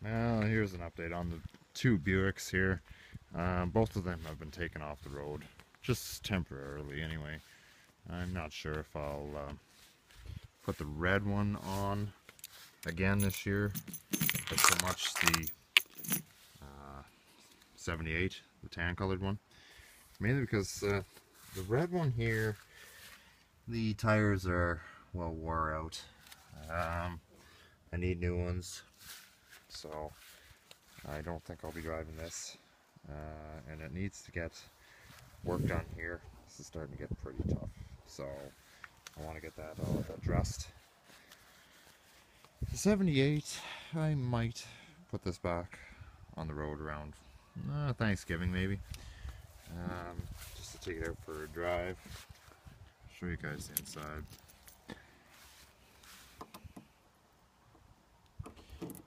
Well, here's an update on the two Buicks here. Both of them have been taken off the road, just temporarily anyway. I'm not sure if I'll put the red one on again this year, but so much the 78, the tan colored one. Mainly because the red one here, the tires are well wore out. I need new ones, so I don't think I'll be driving this, and it needs to get work done here. This is starting to get pretty tough, so I want to get that all addressed. The 78, I might put this back on the road around Thanksgiving maybe, just to take it out for a drive. Show you guys the inside.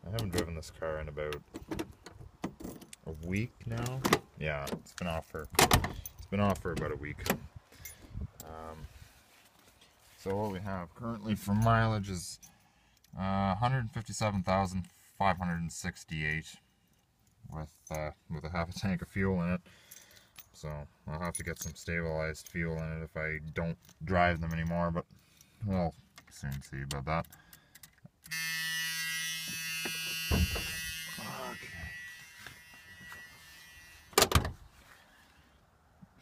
I haven't driven this car in about a week now. Yeah, it's been off for about a week. So what we have currently for mileage is 157,568 with a half a tank of fuel in it. So I'll have to get some stabilized fuel in it if I don't drive them anymore, but we'll soon see about that. Okay.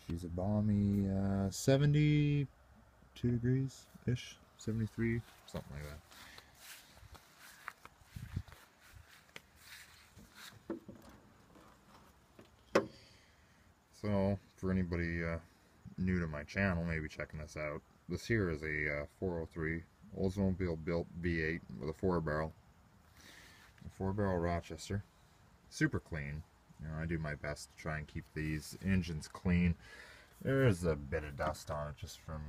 She's a balmy 72 degrees-ish, 73, something like that. So, for anybody new to my channel, maybe checking this out, this here is a 403 Oldsmobile built V8 with a 4-barrel. A 4-barrel Rochester. Super clean. You know, I do my best to try and keep these engines clean. There is a bit of dust on it just from,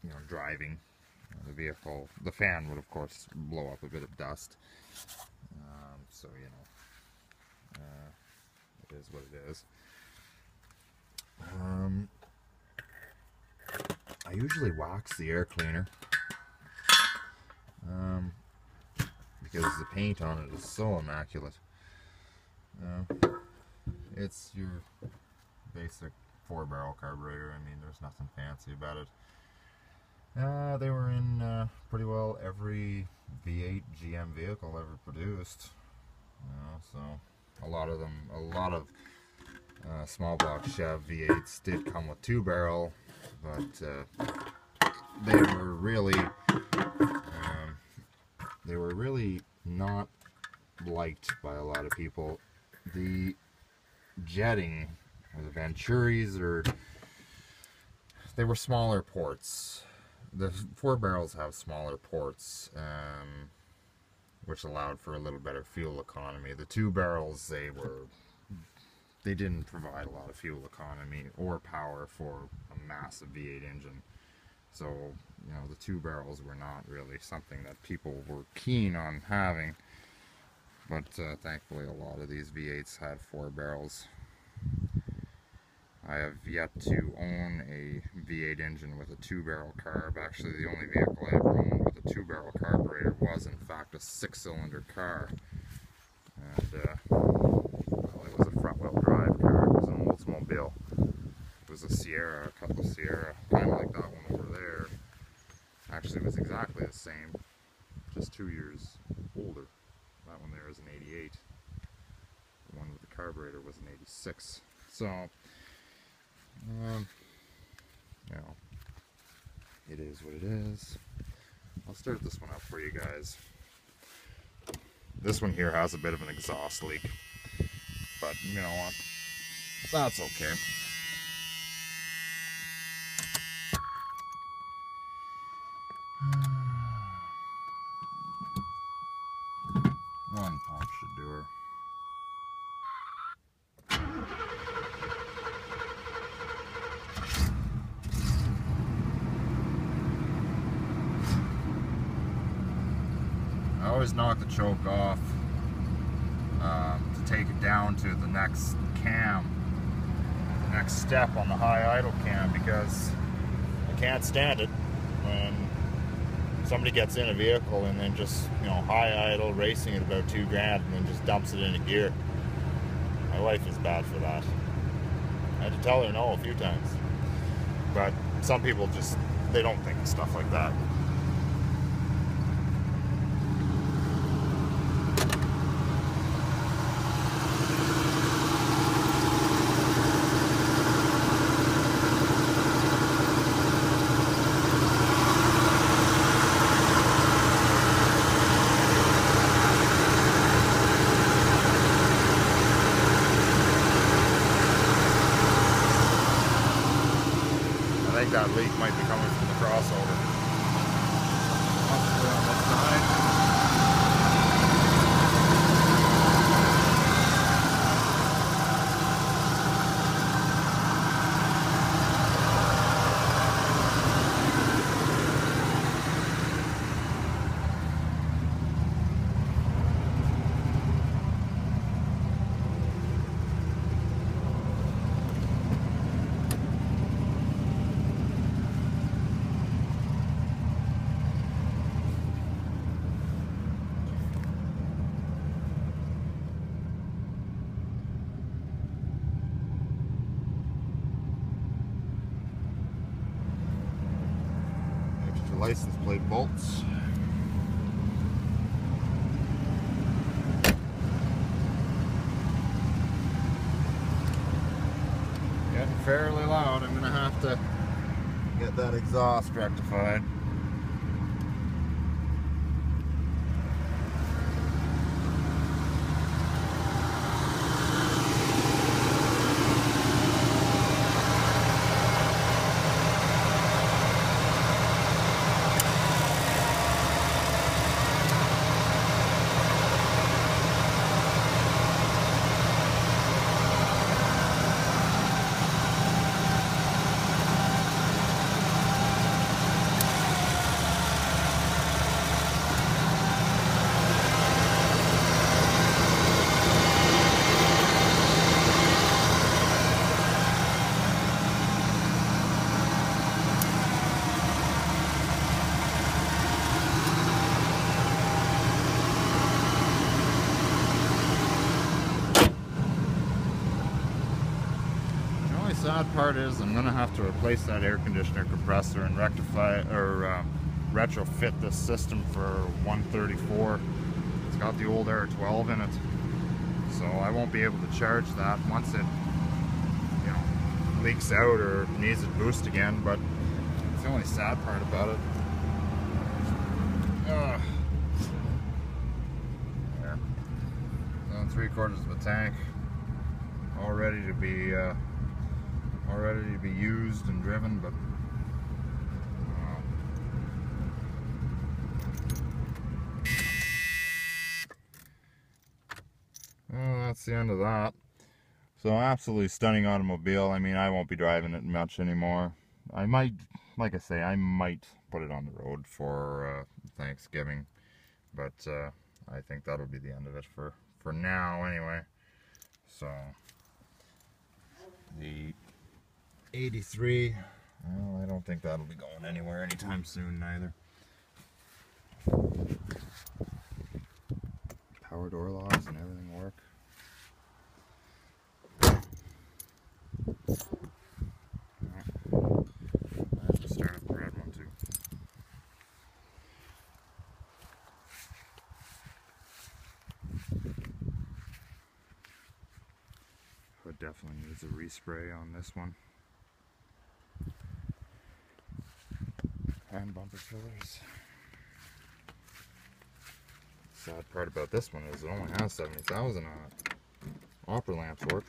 you know, driving the vehicle. The fan would, of course, blow up a bit of dust. So, you know, it is what it is. I usually wax the air cleaner because the paint on it is so immaculate. It's your basic 4-barrel carburetor. I mean, there's nothing fancy about it. They were in pretty well every V8 GM vehicle ever produced. So a lot of small block Chev V8s did come with 2-barrel, but they were really not liked by a lot of people. The jetting, or the Venturis, they were smaller ports. The 4-barrels have smaller ports, which allowed for a little better fuel economy. The 2-barrels, they didn't provide a lot of fuel economy or power for a massive V8 engine. So, you know, the 2-barrels were not really something that people were keen on having. But thankfully a lot of these V8s had 4-barrels. I have yet to own a V8 engine with a 2-barrel carb. Actually, the only vehicle I ever owned with a 2-barrel carburetor was in fact a 6-cylinder car. And well, it was a front-wheel drive car. It was an Oldsmobile. It was a Sierra, a Cutlass Sierra, kind of like that one over there. Actually, it was exactly the same, just 2 years older. That one there is an 88. The one with the carburetor was an 86. So, you know, it is what it is. I'll start this one up for you guys. This one here has a bit of an exhaust leak, but you know what? That's okay. One pump should do her. I always knock the choke off to take it down to the next cam, the next step on the high idle cam, because I can't stand it when somebody gets in a vehicle and then just, you know, high idle racing at about $2 grand and then just dumps it into gear. My wife is bad for that. I had to tell her no a few times. But some people just, they don't think of stuff like that. I think that leak might be coming from the crossover. Possibly on this side. License plate bolts. Getting fairly loud. I'm gonna have to get that exhaust rectified. Sad part is I'm gonna have to replace that air conditioner compressor and rectify or retrofit this system for 134. It's got the old Air 12 in it, so I won't be able to charge that once it, you know, leaks out or needs a boost again. But it's the only sad part about it. Yeah. 3/4 of a tank, all ready to be used and driven, but well, that's the end of that. So absolutely stunning automobile. I mean, I won't be driving it much anymore. I might, like I say, I might put it on the road for Thanksgiving, but I think that'll be the end of it for now anyway. So the 83, well, I don't think that'll be going anywhere anytime soon neither. Power door locks and everything work. I have to start up the red one too. Hood definitely needs a respray on this one. And bumper fillers. Sad part about this one is it only has 70,000 on it. Opera lamps work,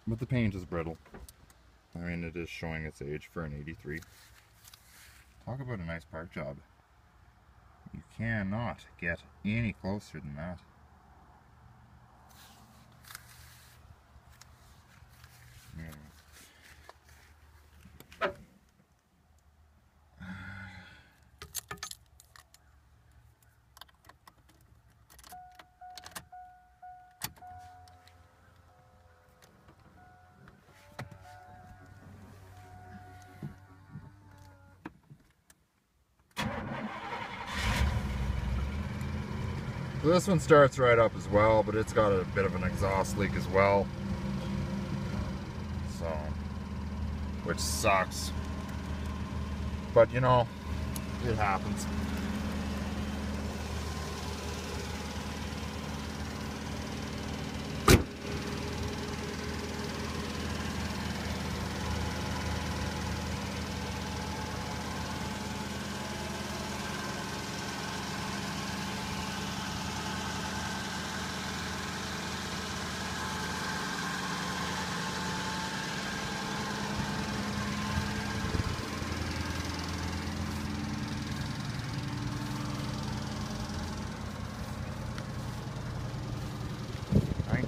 but the paint is brittle. I mean, it is showing its age for an 83. Talk about a nice park job. You cannot get any closer than that. So this one starts right up as well, but it's got a bit of an exhaust leak as well. So, which sucks. But you know, it happens.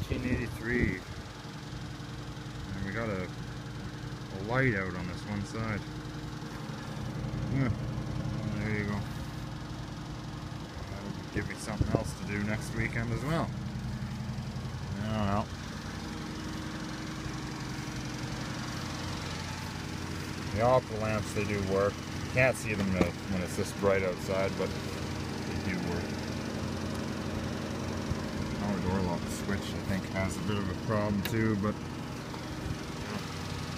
'83, and we got a light out on this one side. Yeah, there you go. That'll give me something else to do next weekend as well. I don't know. The optical lamps, they do work. You can't see them when it's this bright outside, but they do work. Our door lock switch, I think, has a bit of a problem too, but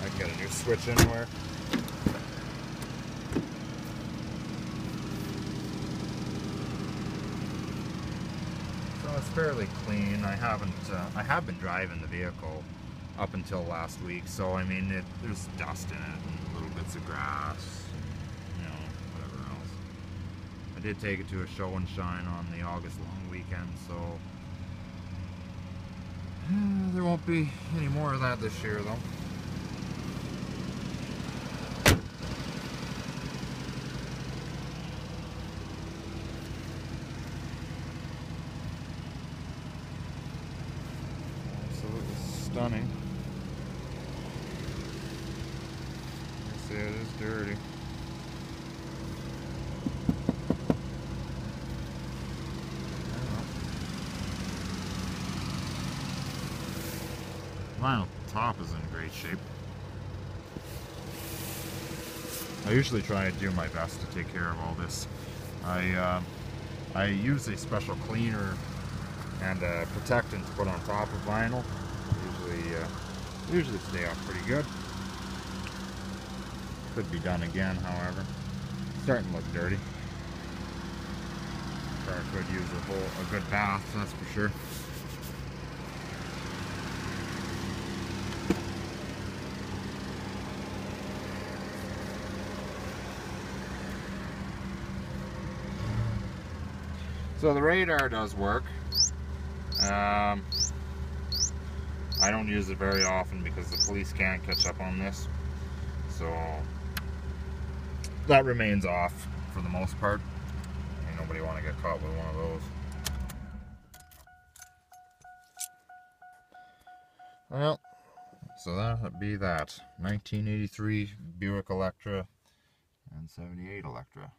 I can get a new switch anywhere. So it's fairly clean. I have been driving the vehicle up until last week, so I mean, there's dust in it and little bits of grass, you know, whatever else. I did take it to a show and shine on the August long weekend, so there won't be any more of that this year, though. Absolutely stunning. I say it is dirty. Vinyl top is in great shape. I usually try to do my best to take care of all this. I use a special cleaner and a protectant to put on top of vinyl. Usually stay off pretty good. Could be done again, however. Starting to look dirty. Car could use a good bath, that's for sure. So the radar does work. I don't use it very often because the police can't catch up on this. So that remains off for the most part. Ain't nobody want to get caught with one of those. Well, so that would be that. 1983 Buick Electra and 78 Electra.